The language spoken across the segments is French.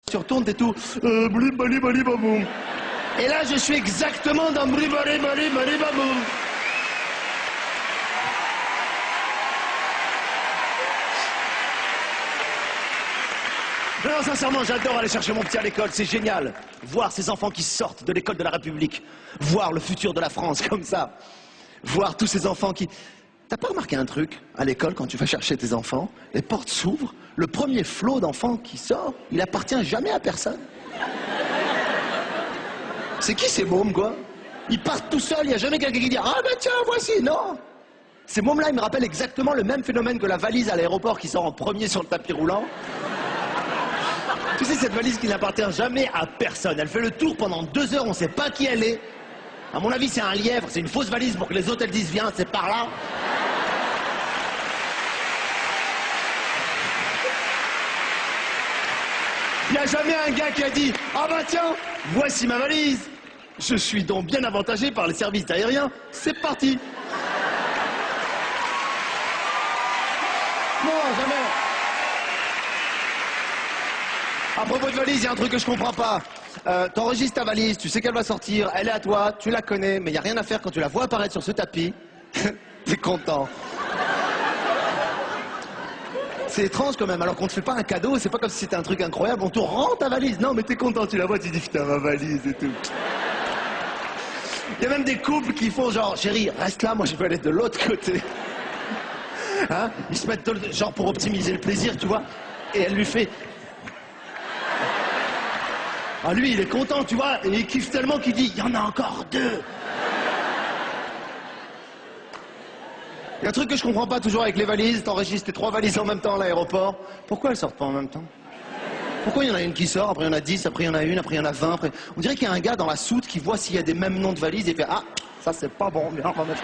tu retournes, t'es tout bli bali bali baboum. Et là, je suis exactement dans bli bali bali bali baboum. Non, sincèrement, j'adore aller chercher mon petit à l'école, c'est génial. Voir ces enfants qui sortent de l'école de la République, voir le futur de la France comme ça, voir tous ces enfants qui... T'as pas remarqué un truc à l'école quand tu vas chercher tes enfants, les portes s'ouvrent, le premier flot d'enfants qui sort, il appartient jamais à personne. C'est qui ces mômes, quoi? Ils partent tout seuls, il n'y a jamais quelqu'un qui dit « Ah ben tiens, voici !» Non. Ces mômes-là, ils me rappellent exactement le même phénomène que la valise à l'aéroport qui sort en premier sur le tapis roulant. Tu sais, cette valise qui n'appartient jamais à personne. Elle fait le tour pendant 2 heures, on ne sait pas qui elle est. À mon avis, c'est un lièvre, c'est une fausse valise pour que les autres, elles disent « Viens, c'est par là ». Il n'y a jamais un gars qui a dit « Ah bah tiens, voici ma valise. Je suis donc bien avantagé par les services aériens. C'est parti ». Non, jamais. À propos de valise, il y a un truc que je comprends pas. T'enregistres ta valise, tu sais qu'elle va sortir, elle est à toi, tu la connais, mais il n'y a rien à faire quand tu la vois apparaître sur ce tapis. T'es content. C'est étrange quand même, alors qu'on te fait pas un cadeau, c'est pas comme si c'était un truc incroyable, on te rend ta valise. Non mais t'es content, tu la vois, tu dis putain ma valise et tout. Il y a même des couples qui font genre, chérie, reste là, moi je vais aller de l'autre côté. Hein? Ils se mettent genre pour optimiser le plaisir, tu vois, et elle lui fait... Ah lui il est content, tu vois, et il kiffe tellement qu'il dit, il y en a encore 2. Il y a un truc que je comprends pas toujours avec les valises, t'enregistres tes 3 valises en même temps à l'aéroport. Pourquoi elles sortent pas en même temps? Pourquoi il y en a une qui sort, après il y en a 10, après il y en a une, après il y en a 20, après... On dirait qu'il y a un gars dans la soute qui voit s'il y a des mêmes noms de valises et fait « Ah, ça c'est pas bon, bien, on va mettre... »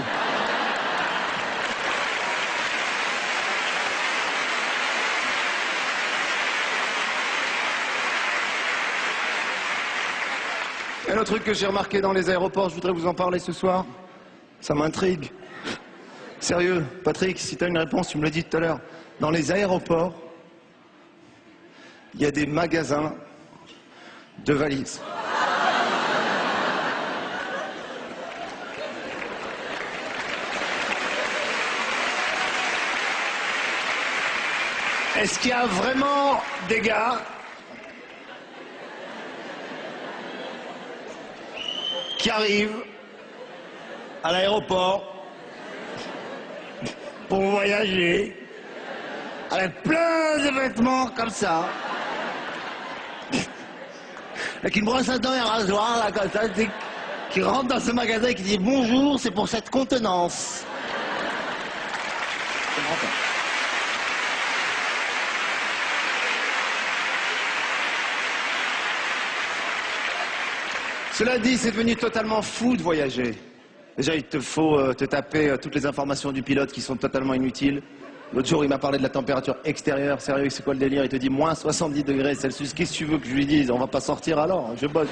Un autre truc que j'ai remarqué dans les aéroports, je voudrais vous en parler ce soir. Ça m'intrigue. Sérieux, Patrick, si t'as une réponse, tu me l'as dit tout à l'heure. Dans les aéroports, il y a des magasins de valises. Est-ce qu'il y a vraiment des gars qui arrivent à l'aéroport pour voyager avec plein de vêtements comme ça, avec une brosse à dents et un rasoir là comme ça, qui rentre dans ce magasin et qui dit bonjour, c'est pour cette contenance. Cela dit, c'est devenu totalement fou de voyager. Déjà, il te faut te taper toutes les informations du pilote qui sont totalement inutiles. L'autre jour, il m'a parlé de la température extérieure. Sérieux, c'est quoi le délire? Il te dit moins 70 degrés Celsius. Qu'est-ce que tu veux que je lui dise? On va pas sortir alors? Je bosse.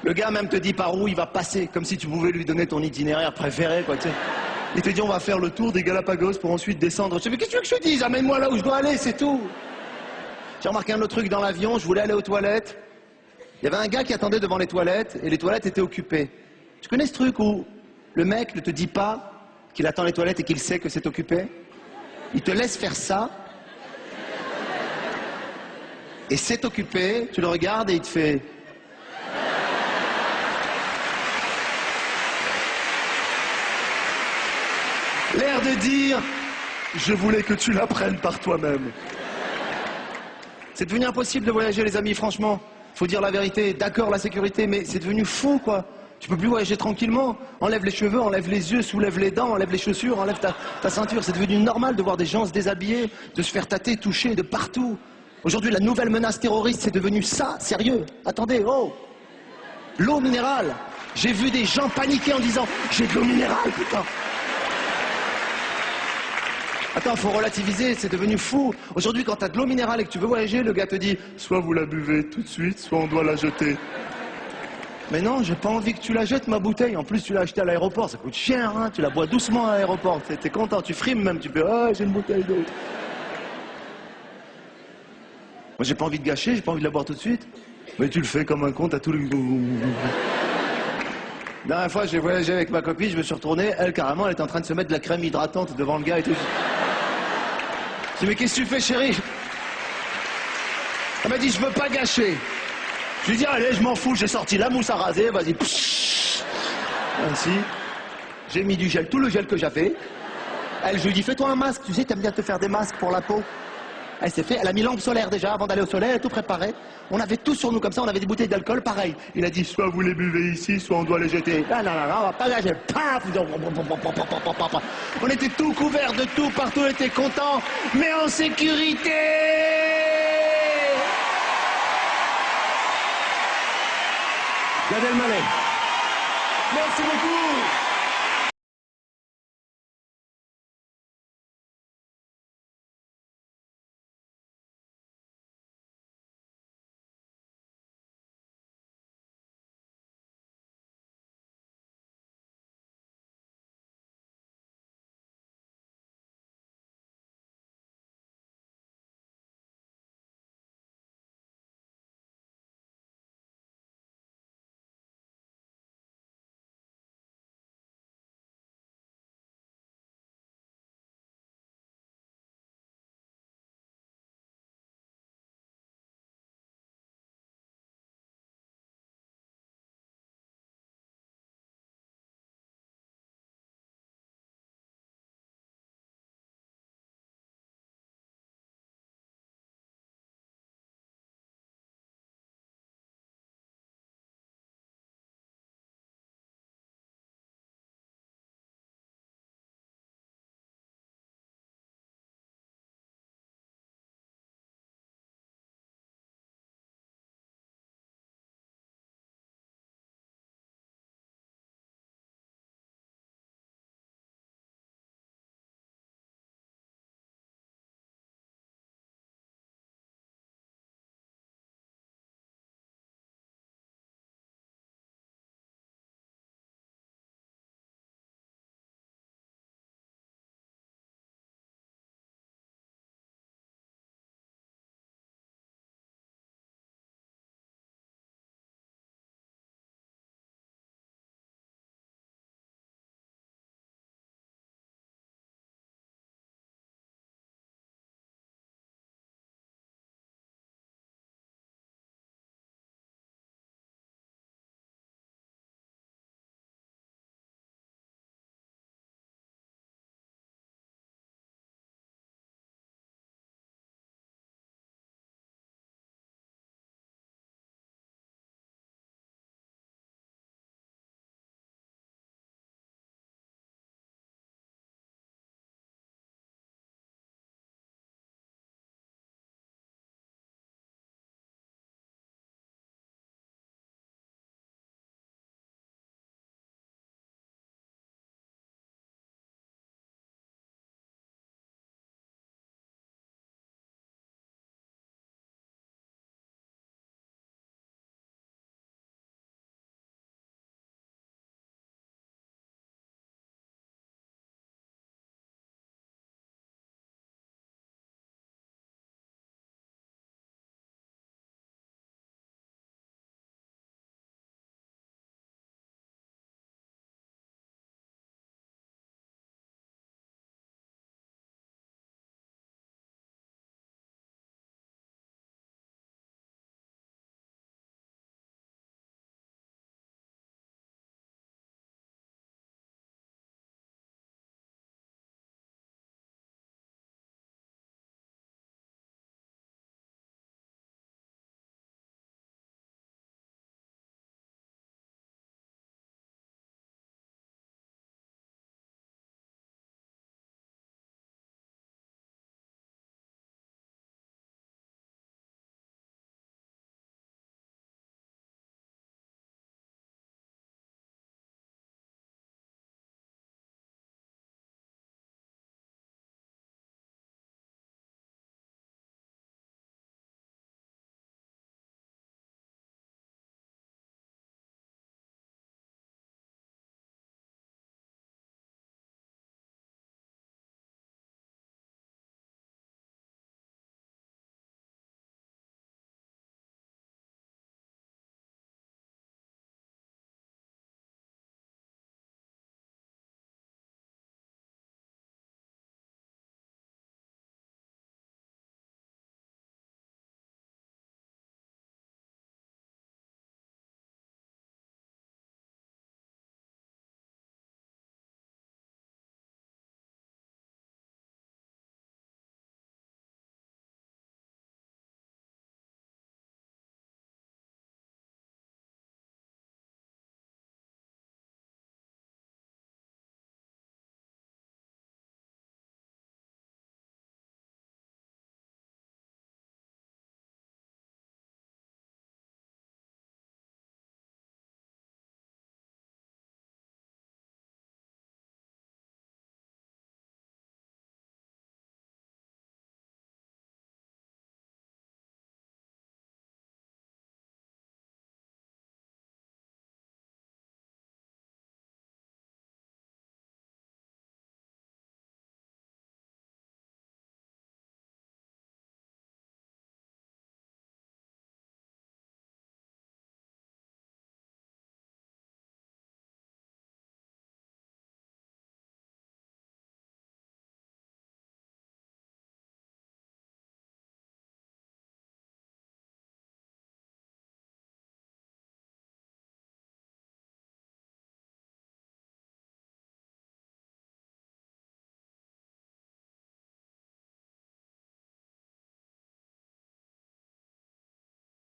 Le gars même te dit par où il va passer, comme si tu pouvais lui donner ton itinéraire préféré, quoi, tu sais. Il te dit on va faire le tour des Galapagos pour ensuite descendre. Je dis mais qu'est-ce que tu veux que je te dise? Amène-moi là où je dois aller, c'est tout. J'ai remarqué un autre truc dans l'avion, je voulais aller aux toilettes. Il y avait un gars qui attendait devant les toilettes et les toilettes étaient occupées. Tu connais ce truc où le mec ne te dit pas qu'il attend les toilettes et qu'il sait que c'est occupé? Il te laisse faire ça. Et c'est occupé, tu le regardes et il te fait... L'air de dire, je voulais que tu l'apprennes par toi-même. C'est devenu impossible de voyager, les amis, franchement. Faut dire la vérité, d'accord la sécurité, mais c'est devenu fou, quoi. Tu peux plus voyager tranquillement. Enlève les cheveux, enlève les yeux, soulève les dents, enlève les chaussures, enlève ta ceinture. C'est devenu normal de voir des gens se déshabiller, de se faire tâter, toucher de partout. Aujourd'hui, la nouvelle menace terroriste, c'est devenu ça, sérieux. Attendez, oh, l'eau minérale. J'ai vu des gens paniquer en disant, j'ai de l'eau minérale, putain. Attends, faut relativiser, c'est devenu fou. Aujourd'hui, quand t'as de l'eau minérale et que tu veux voyager, le gars te dit soit vous la buvez tout de suite, soit on doit la jeter. Mais non, j'ai pas envie que tu la jettes, ma bouteille. En plus, tu l'as achetée à l'aéroport, ça coûte cher, hein. Tu la bois doucement à l'aéroport. T'es content, tu frimes même, tu fais ah, j'ai une bouteille d'eau. Moi, j'ai pas envie de gâcher, j'ai pas envie de la boire tout de suite. Mais tu le fais comme un con, t'as tout le... La dernière fois, j'ai voyagé avec ma copine, je me suis retourné, elle, carrément, elle était en train de se mettre de la crème hydratante devant le gars et tout. Je dis, mais qu'est-ce que tu fais, chérie? Elle m'a dit, je veux pas gâcher. Je lui ai dit, allez, je m'en fous, j'ai sorti la mousse à raser, vas-y. Ainsi, j'ai mis du gel, tout le gel que j'avais. Elle, je lui ai dit, fais-toi un masque, tu sais, t'aimes bien te faire des masques pour la peau. Elle s'est fait, elle a mis lampe solaire déjà avant d'aller au soleil, elle a tout préparé. On avait tout sur nous comme ça, on avait des bouteilles d'alcool, pareil. Il a dit, soit vous les buvez ici, soit on doit les jeter. Ah non, non, non, on va pas gâcher. Paf. On était tout couverts de tout, partout, on était contents, mais en sécurité. Gad Elmaleh. Merci beaucoup.